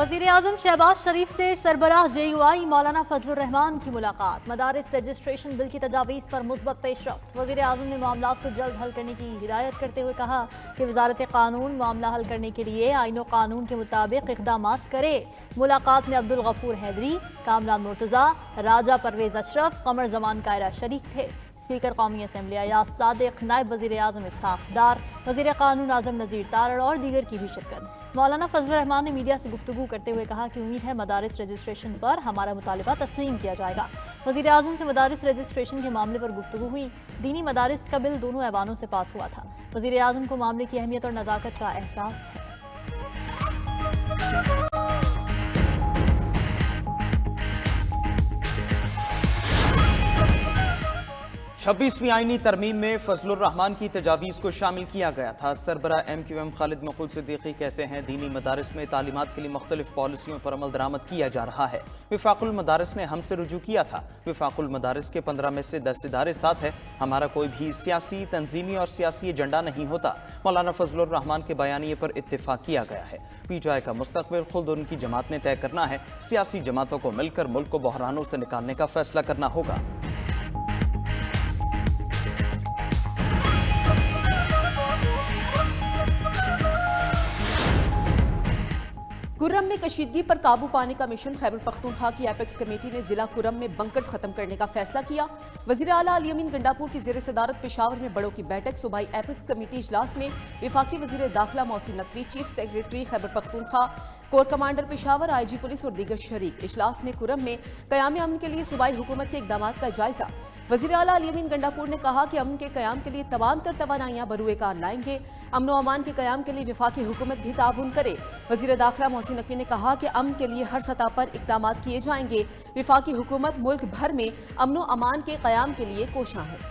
वज़ीर आज़म शहबाज शरीफ से सरबराह JUI मौलाना फजलुर रहमान की मुलाकात। मदारिस रजिस्ट्रेशन बिल की तजावीज़ पर मुस्बत पेशरफ्त। वज़ीर आज़म ने मामलात को जल्द हल करने की हिदायत करते हुए कहा कि वज़ारत कानून मामला हल करने के लिए आईन व कानून के मुताबिक इक़दामात करे। मुलाकात में अब्दुल गफूर हैदरी, कामरान मुर्तज़ा, राजा परवेज़ अशरफ, कमर जमान कायरा शरीक थे। स्पीकर कौमी असम्बली अयाज सादिक, नायब वज़ीर आज़म इसहाक़ डार, वज़ीर कानून आज़म नज़ीर तारड़ और दीगर की भी शिरकत। मौलाना फजलुर रहमान ने मीडिया से गुफ्तगू करते हुए कहा कि उम्मीद है मदारिस रजिस्ट्रेशन पर हमारा मुतालिबा तस्लीम किया जाएगा। वज़ीर आज़म से मदारिस रजिस्ट्रेशन के मामले पर गुफ्तगू हुई। दीनी मदारिस का बिल दोनों ऐवानों से पास हुआ था। वज़ीर आज़म को मामले की अहमियत और नज़ाकत का एहसास है। 26वीं आईनी तरमीम में फजलुर रहमान की तजावीज़ को शामिल किया गया था। सरबराह MQM खालिद मकबूल सिद्दीकी कहते हैं दीनी मदारिस में तालीमात के लिए मुख्तलिफ पॉलिसियों पर अमल दरामद किया जा रहा है। विफाकुल मदारिस में हमसे रुजू किया था। विफाकुल मदारिस के 15 में से 10 इदारे साथ है। हमारा कोई भी सियासी, तंजीमी और सियासी एजेंडा नहीं होता। मौलाना फजलुर रहमान के बयानिए पर इत्तेफाक किया गया है। PTI का मुस्तकबिल खुद उनकी जमात ने तय करना है। सियासी जमातों को मिलकर मुल्क को बहरानों से निकालने का फैसला करना होगा। कुर्रम में कशीदगी पर काबू पाने का मिशन। खैबर पख्तूनख्वा की एपेक्स कमेटी ने जिला कुर्रम में बंकर्स खत्म करने का फैसला किया। वज़ीर आला अली अमीन गंडापुर की ज़ेर सदारत पेशावर में बड़ों की बैठक। सूबाई एपेक्स कमेटी इजलास में वफाकी वज़ीर दाखिला Mohsin Naqvi, chief secretary Khyber Pakhtunkhwa, core commander Peshawar, IG police और दीगर शरीक। इजलास में कुर्रम में क़याम अमन के लिए सूबाई हुकूमत के इक़दामात का जायजा। वज़ीर आला अली अमीन गंडापुर ने कहा कि अमन के क़याम के लिए तमाम तर तवानाइयाँ बरूए कार लाएंगे। अमन व अमान के क़याम के लिए वफाकी हुकूमत भी ताउन करे। वज़ीर दाखिला मोहसिन नकवी ने कहा कि अमन के लिए हर सतह पर इक़दामात किए जाएंगे। वफाकी हुकूमत मुल्क भर में अमन व अमान के क़याम के लिए कोशां है।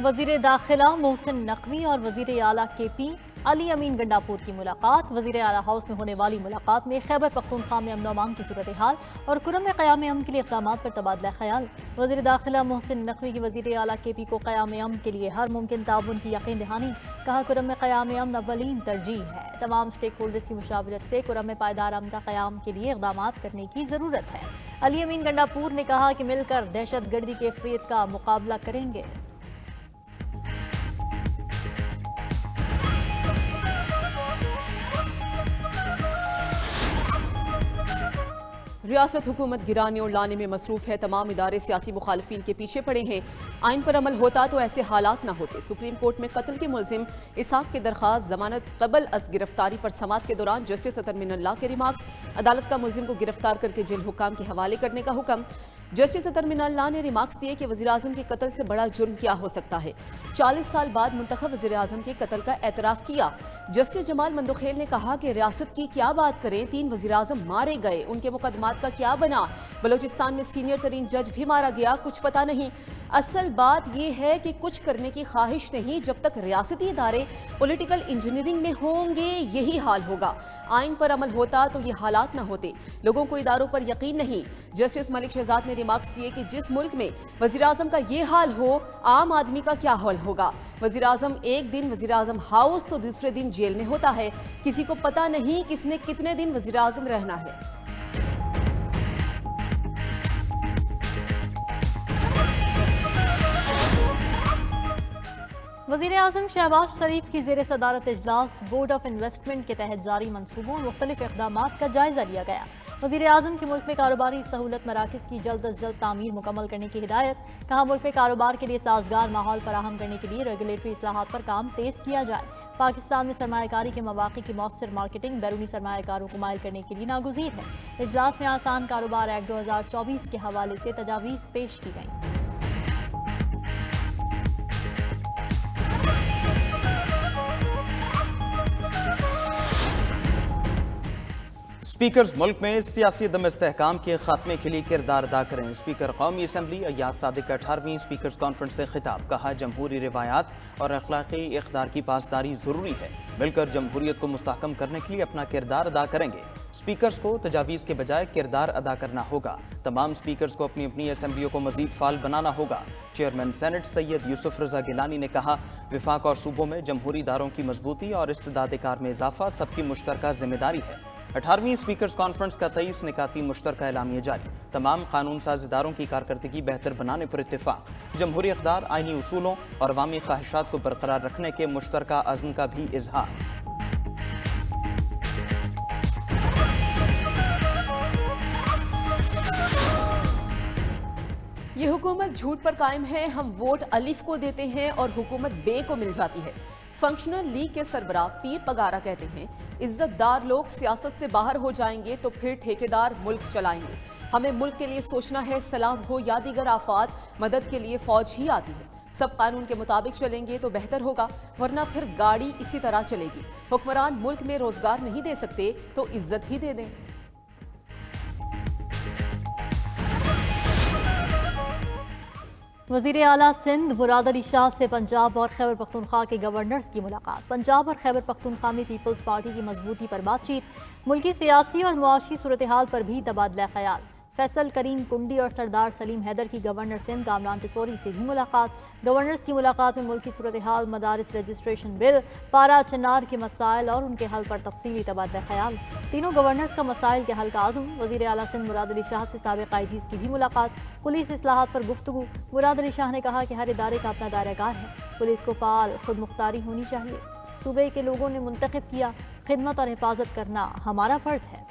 वज़ीर दाखिला मोहसिन नकवी और वज़ीर आला KP अली अमीन गंडापुर की मुलाकात। वज़ीर आला हाउस में होने वाली मुलाकात में खैबर पख्तूनख्वा में अमन अमान की सूरत हाल और कुर्रम में क़याम अमन के लिए इक़दामात पर तबादला ख्याल। वज़ीर दाखिला मोहसिन नकवी की वज़ीर आला KP को क़याम अमन के लिए हर मुमकिन ताउन की यकीन दहानी। कहा कुर्रम में क़याम अमन अव्वलीन तरजीह है। तमाम स्टेक होल्डर्स की मुशावरत से कुर्रम में पायदार अमन का क़याम के लिए इक़दामात करने की ज़रूरत है। अली अमीन गंडापुर ने कहा कि मिलकर दहशत गर्दी के फ़रीद का मुकाबला करेंगे। रियासत हुकूमत गिराने और लाने में मसरूफ है। तमाम इदारे सियासी मुखालिफिन के पीछे पड़े हैं। आइन पर अमल होता तो ऐसे हालात न होते। सुप्रीम कोर्ट में कत्ल के मुलजिम इसहाक की दरख्वास्त जमानत कबल अज गिरफ्तारी पर समात के दौरान जस्टिस अतर मिनल्ला के रिमार्क्स। अदालत का मुलजिम को गिरफ्तार करके जेल हुकाम के हवाले करने का हुक्म। जस्टिस अतर मिनल्ला ने रिमार्क्स दिए कि वज़ीर आज़म के कत्ल से बड़ा जुर्म क्या हो सकता है। 40 साल बाद मुंतखब वज़ीर आज़म के कत्ल का एतराफ़ किया। जस्टिस जमाल मंदोखेल ने कहा कि रियासत की क्या बात करें, 3 वज़ीर आज़म मारे गए, उनके मुकदमात का क्या बना। बलोचिस्तान में सीनियर तरीन जज भी मारा गया, कुछ पता नहीं। असल बात यह है कि कुछ करने की ख्वाहिश नहीं। जब तक रियासती इदारे पॉलिटिकल इंजीनियरिंग में होंगे यही हाल होगा। आइन पर अमल होता तो ये हालात न होते। लोगों को इदारों पर यकीन नहीं। जस्टिस मलिक शहजाद ने रिमार्क्स दिए कि जिस मुल्क में वज़ीर आज़म का ये हाल हो, आम आदमी का क्या हाल होगा। वज़ीर आज़म एक दिन वज़ीर आज़म हाउस तो दूसरे दिन जेल में होता है। किसी को पता नहीं किसने कितने दिन वज़ीर आज़म रहना है। वज़ीर आज़म शहबाज शरीफ की ज़ेर सदारत इजलास बोर्ड ऑफ इन्वेस्टमेंट के तहत जारी मंसूबों और मुख्तलिफ इक़दामात का जायजा लिया गया। वज़ीर आज़म की मुल्क में कारोबारी सहूलत मराकज़ की जल्द अज जल्द तामीर मुकम्मल करने की हिदायत। कहा मुल्क में कारोबार के लिए साजगार माहौल फराहम करने के लिए रेगुलेटरी इस्लाहात पर काम तेज़ किया जाए। पाकिस्तान में सरमायाकारी के मौक़े की मौसर मार्केटिंग बैरूनी सरमायाकारों को मायल करने के लिए नागुज़ीर है। इजलास में आसान कारोबार एक्ट 2024 के हवाले से तजावीज़ पेश की गई। स्पीकर्स मुल्क में सियासी दम इस्तेहकाम के खात्मे के लिए किरदार अदा करें। स्पीकर कौमी असम्बली अय्याज सादिक का 18वीं स्पीकर्स कॉन्फ्रेंस से खिताब। कहा, जमहूरी रिवायात और अखलाकी इक़्तिदार की पासदारी ज़रूरी है। मिलकर जमहूरियत को मुस्तहकम करने के लिए अपना किरदार अदा करेंगे। स्पीकर्स को तजावीज़ के बजाय किरदार अदा करना होगा। तमाम स्पीकर्स को अपनी अपनी असम्बलियों को मज़ीद फ़ाल बनाना होगा। चेयरमैन सेनेट सैयद यूसुफ रज़ा गिलानी ने कहा, विफाक और सूबों में जमहूरी इदारों की मजबूती और इस्तिदाद कार में इजाफा सबकी मुश्तरका जिम्मेदारी है। 18वीं स्पीकर्स कॉन्फ्रेंस का 23 निकाती मुश्तरका एलामिया जारी। तमाम कानून साज इदारों की कारकर्दगी बेहतर बनाने पर इत्तेफाक। जमहूरी इक़्तिदार, आइनी उसूलों और अवामी ख्वाहिशात को बरकरार रखने के मुश्तरका अज़्म का भी इजहार। ये हुकूमत झूठ पर कायम है। हम वोट अलिफ को देते हैं और हुकूमत बे को मिल जाती है। फंक्शनल लीग के सरबराह पीर पगारा कहते हैं, इज्जतदार लोग सियासत से बाहर हो जाएंगे तो फिर ठेकेदार मुल्क चलाएंगे। हमें मुल्क के लिए सोचना है, सैलाब हो या दीगर आफात, मदद के लिए फौज ही आती है। सब कानून के मुताबिक चलेंगे तो बेहतर होगा, वरना फिर गाड़ी इसी तरह चलेगी। हुक्मरान मुल्क में रोजगार नहीं दे सकते तो इज्जत ही दे दें। वज़ीर आला सिंध मुराद अली शाह से पंजाब और खैबर पख्तूनख्वा के गवर्नर्स की मुलाकात। पंजाब और खैबर पख्तूनख्वा में पीपल्स पार्टी की मजबूती पर बातचीत। मुल्की सियासी और मुआशी सूरत हाल पर भी तबादला ख्याल। फैसल करीम कुंडी और सरदार सलीम हैदर की गवर्नर सिंध कामरान टिसोरी से भी मुलाकात। गवर्नर्स की मुलाकात में मुल्की सूरत हाल, मदारिस रजिस्ट्रेशन बिल, पारा चन्नार के मसाइल और उनके हल पर तफसीली तबादला ख्याल। तीनों गवर्नर्स का मसाइल के हल का आज़म। वज़ीर आला सिंध मुराद अली शाह से साबिक़ आईजीज़ की भी मुलाकात। पुलिस इस्लाहात पर गुफ्तगू। मुराद अली शाह ने कहा कि हर इदारे का अपना दायराकार है, पुलिस को फ़ाल खुद मुख्तारी होनी चाहिए। सूबे के लोगों ने मुंतखब किया, खिदमत और हिफाजत करना हमारा फ़र्ज़ है।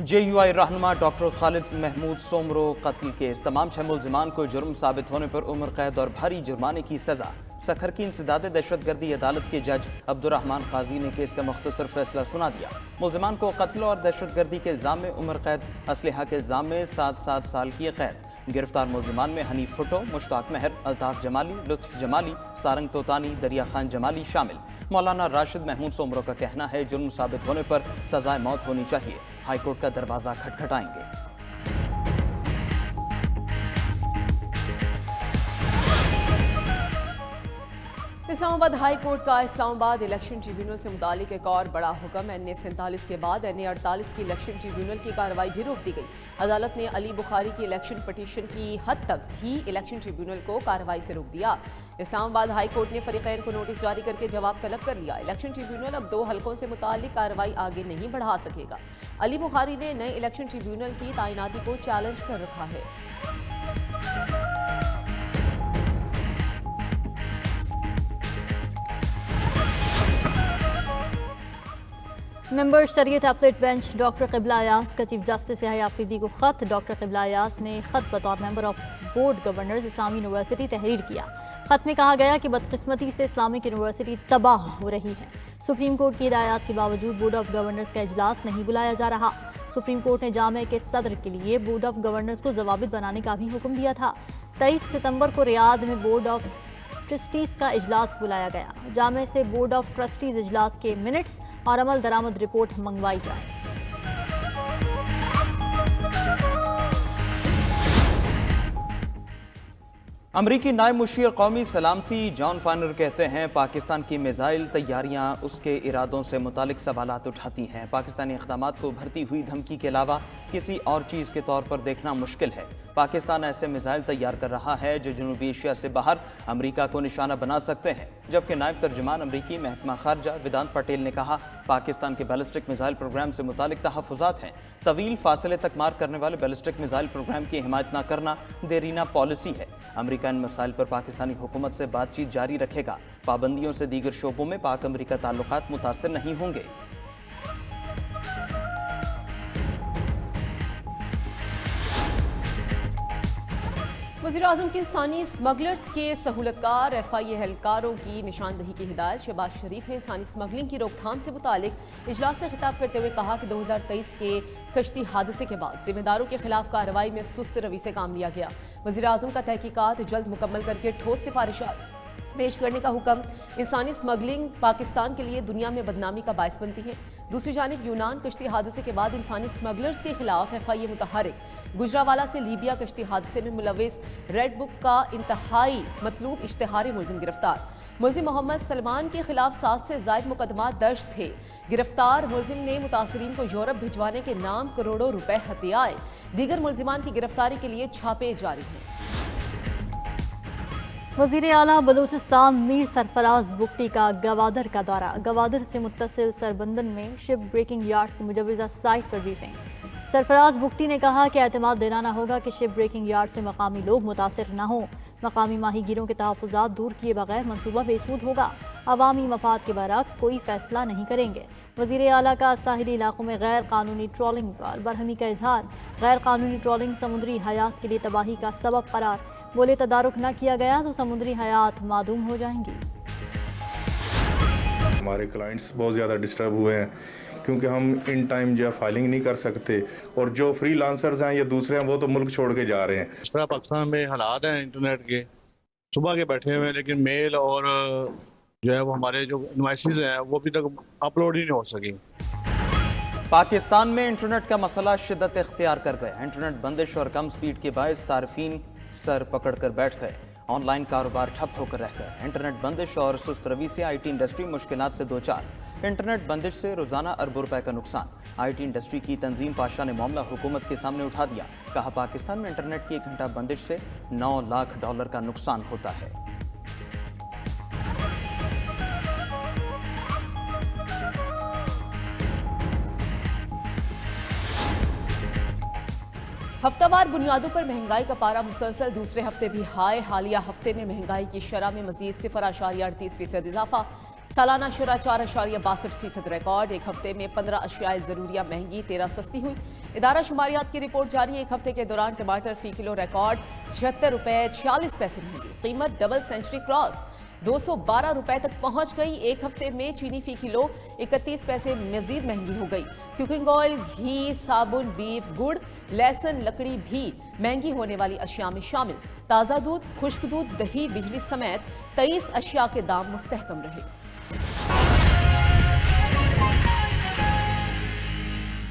JUI रहनुमा डॉक्टर खालिद महमूद सोमरो कत्ल केस। तमाम 6 मुल्ज़िमान को जुर्म साबित होने पर उम्र कैद और भारी जुर्माने की सजा। सखर की इंसदाद दहशतगर्दी अदालत के जज अब्दुर्रहमान काजी ने केस का मुख्तसर फैसला सुना दिया। मुल्ज़िमान को कत्ल और दहशतगर्दी के इल्ज़ाम में उम्र कैद, असलहा के इल्ज़ाम में 7 साल की कैद। गिरफ्तार मुल्ज़िमान में हनीफ भुट्टो, मुश्ताक महर, अल्ताफ जमाली, लुत्फ जमाली, सारंग तोतानी, दरिया खान जमाली शामिल। मौलाना राशिद महमूद सोमरो का कहना है, जुर्म साबित होने पर सजाए मौत होनी चाहिए। हाईकोर्ट का दरवाजा खटखटाएंगे। इस्लामाबाद हाई कोर्ट का इस्लामाबाद इलेक्शन ट्रिब्यूनल से मुतालिक एक और बड़ा हुक्म। NA-47 के बाद NA-48 की इलेक्शन ट्रिब्यूनल की कार्रवाई भी रोक दी गई। अदालत ने अली बुखारी की इलेक्शन पटिशन की हद तक ही इलेक्शन ट्रिब्यूनल को कार्रवाई से रोक दिया। इस्लामाबाद हाई कोर्ट ने फरीकैन को नोटिस जारी करके जवाब तलब कर लिया। इलेक्शन ट्रिब्यूनल अब 2 हलकों से मुतालिक कार्रवाई आगे नहीं बढ़ा सकेगा। अली बुखारी ने नए इलेक्शन ट्रिब्यूनल की तैनाती को चैलेंज कर रखा है। मेंबर शरीयत अपलेट बेंच डॉक्टर क़िबला अयाज का चीफ जस्टिस यहया अफरीदी को खत। डॉक्टर क़िबला अयाज ने खत बतौर member of board governors Islami university तहरीर किया। खत में कहा गया कि बदकिस्मती से इस्लामिक यूनिवर्सिटी तबाह हो रही है। सुप्रीम कोर्ट की हिदायत के बावजूद बोर्ड ऑफ गवर्नर्स का इजलास नहीं बुलाया जा रहा। सुप्रीम कोर्ट ने जामे के सदर के लिए बोर्ड ऑफ गवर्नर्स को जवाबित बनाने का भी हुक्म दिया था। 23 सितंबर को रियाद में बोर्ड ऑफ ट्रस्टीज़ का इजलास बुलाया गया। जामे से बोर्ड ऑफ ट्रस्टीज़ इजलास के मिनट्स और अमल दरामद रिपोर्ट मंगवाई जाए। अमरीकी नायब मुशीर कौमी सलामती जॉन फाइनर कहते हैं, पाकिस्तान की मिसाइल तैयारियां उसके इरादों से मुतालिक सवालात उठाती हैं। पाकिस्तानी इक़दामात को भरती हुई धमकी के अलावा किसी और चीज़ के तौर पर देखना मुश्किल है। पाकिस्तान ऐसे मिसाइल तैयार कर रहा है जो जनूबी एशिया से बाहर अमरीका को निशाना बना सकते हैं। जबकि नायब तर्जुमान अमरीकी महकमा खारजा वेदांत पटेल ने कहा, पाकिस्तान के बैलिस्टिक मिसाइल प्रोग्राम से मुतालिक तहफ़्फ़ुज़ात हैं। तवील फासले तक मार करने वाले बैलिस्टिक मिसाइल प्रोग्राम की हिमायत न करना देरीना पॉलिसी है। अमरीका इन मसाइल पर पाकिस्तानी हुकूमत से बातचीत जारी रखेगा। पाबंदियों से दीगर शोबों में पाक अमरीका ताल्लुकात मुतासर नहीं होंगे। वज़ीर-ए-आज़म के इंसानी स्मगलर्स के सहूलतकार FIA एहलकारों की निशानदही की हिदायत। शहबाज शरीफ ने इंसानी स्मगलिंग की रोकथाम से मुतालिक इजलास से खिताब करते हुए कहा कि 2023 के कश्ती हादसे के बाद जिम्मेदारों के खिलाफ कार्रवाई में सुस्त रवि से काम लिया गया। वज़ीर-ए-आज़म का तहकीकात जल्द मुकम्मल करके ठोस सिफारिशात पेश करने का हुक्म। इंसानी स्मगलिंग पाकिस्तान के लिए दुनिया में बदनामी का बायस बनती है। दूसरी जानिब यूनान कश्ती हादसे के बाद इंसानी स्मगलर्स के खिलाफ FIA मुतहरिक। गुजरावाला से लीबिया कश्ती हादसे में मुलविस रेड बुक का इंतहाई मतलूब इश्तिहारी मुलजिम गिरफ्तार। मुलजिम मोहम्मद सलमान के खिलाफ 7 से ज़ायद मुकदमा दर्ज थे। गिरफ्तार मुलजिम ने मुतासरीन को यूरोप भिजवाने के नाम करोड़ों रुपए हथियाए। दीगर मुलजिमान की गिरफ्तारी के लिए छापे जारी हैं। वज़ीर आला बलूचिस्तान मीर सरफराज बुगटी का गवादर का दौरा। गवादर से मुत्तसिल सरबंदन में शिप ब्रेकिंग यार्ड की मुजवज़ा साइट पर ब्रीफिंग। सरफराज बुगटी ने कहा कि एतमाद दिलाना होगा कि शिप ब्रेकिंग यार्ड से मकामी लोग मुतासिर न हों। मकामी माहीगीरों के तहफ़्फ़ुज़ात दूर किए बगैर मनसूबा बेसूद होगा। अवामी मफाद के बरअक्स कोई फैसला नहीं करेंगे। वज़ीर आला का साहिली इलाकों में गैर कानूनी ट्रॉलिंग पर बरहमी का इजहार। गैर कानूनी ट्रॉलिंग समुद्री हयात के लिए तबाही का सबब करार। बोले तदारुक न किया गया तो समुद्री हयात मादूम हो जाएंगी। हमारे क्लाइंट्स बहुत ज़्यादा डिस्टर्ब हुए हैं क्योंकि हम इन टाइम जो है फाइलिंग नहीं कर सकते, और जो फ्री लांसर्स हैं या दूसरे हैं वो तो मुल्क छोड़ के जा रहे हैं। इस तरह पाकिस्तान में हालात हैं इंटरनेट के, सुबह के बैठे हुए हैं, लेकिन मेल और जो है वो हमारे जो इनवॉइसेस हैं वो अभी तक अपलोड ही नहीं हो सकी। पाकिस्तान में इंटरनेट का मसला शिद्दत इख्तियार कर गया। इंटरनेट बंदिश और कम स्पीड के बायस सार्फिन सर पकड़कर बैठ गए। ऑनलाइन कारोबार ठप होकर रह गए। इंटरनेट बंदिश और सुस्त रवि से IT इंडस्ट्री मुश्किलात से दो चार। इंटरनेट बंदिश से रोजाना अरबों रुपए का नुकसान। IT इंडस्ट्री की तंजीम पाशा ने मामला हुकूमत के सामने उठा दिया। कहा पाकिस्तान में इंटरनेट की 1 घंटा बंदिश से $9 लाख का नुकसान होता है। हफ्तावार बुनियादों पर महंगाई का पारा मुसलसल दूसरे हफ्ते भी हाई। हालिया हफ्ते में महंगाई की शरह में मजीद 0.38% इजाफा। सालाना शरह 4.62% रिकॉर्ड। एक हफ्ते में 15 अशियाए ज़रूरिया महंगी, 13 सस्ती हुई। इदारा शुमारियात की रिपोर्ट जारी। एक हफ्ते के दौरान टमाटर फी किलो रिकॉर्ड ₹76.46 महंगी। कीमत डबल सेंचुरी क्रॉस, 212 रुपए तक पहुंच गई। एक हफ्ते में चीनी फी किलो 31 पैसे मजीद महंगी हो गई। कुकिंग ऑयल, घी, साबुन, बीफ, गुड़, लहसुन, लकड़ी भी महंगी होने वाली अशिया में शामिल। ताज़ा दूध, खुश्क दूध, दही, बिजली समेत 23 अशिया के दाम मुस्तहकम रहे।